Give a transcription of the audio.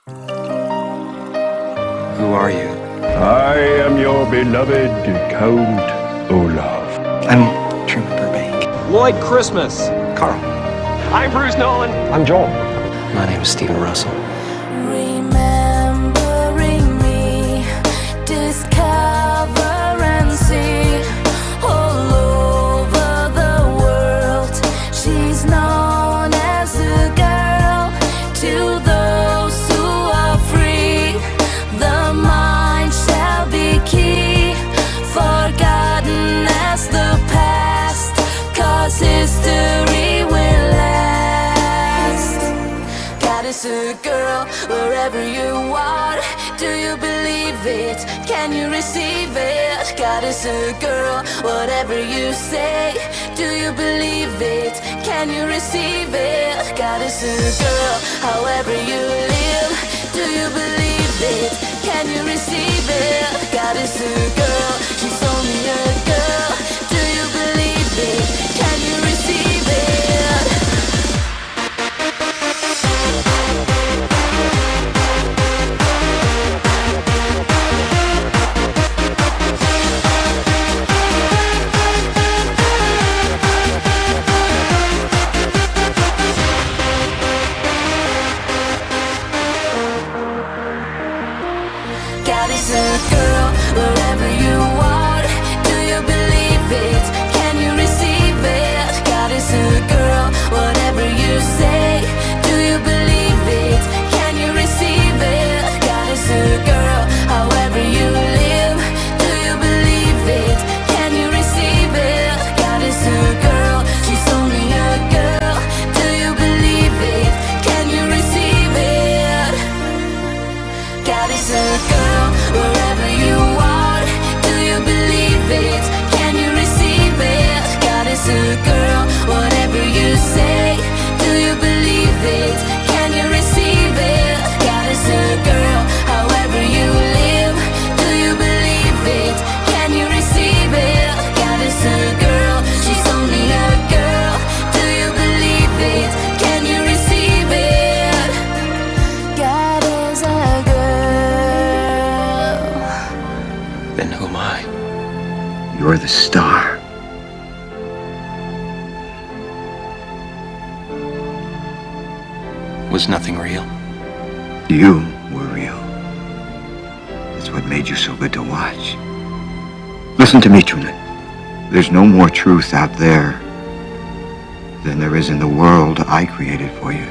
Who are you? I am your beloved Count Olaf. I'm Truman Burbank. Lloyd Christmas. Carl. I'm Bruce Nolan. I'm Joel. My name is Stephen Russell. Remembering me, discover and see all over the world. She's known as a girl to those who are free. The mind shall be key, forgotten as the past, 'cause history will last. God is a girl wherever you are. Do you believe it? Can you receive it? God is a girl, whatever you say. Do you believe it? Can you receive it? God is a girl, however you live. Do you believe it? Can you receive it? God is a girl, she's only a girl. Do you believe it? Can you receive it? God is a girl, wherever you are. Do you believe it? Can you receive it? God is a girl, whatever you say. Do you believe it? Can you receive it? God is a girl, however you live. Do you believe it? Can you receive it? God is a girl, she's only a girl. Do you believe it? Can you receive it? God is a girl, wherever you are. Do you believe it? Can you receive it? God is a girl, whatever you say. Do you believe it? Can you receive it? God is a girl, however you live. Do you believe it? Can you receive it? God is a girl, she's only a girl. Do you believe it? Can you receive it? God is a girl. Then who am I? You're the star. Was nothing real? You were real. That's what made you so good to watch. Listen to me, Truman. There's no more truth out there than there is in the world I created for you.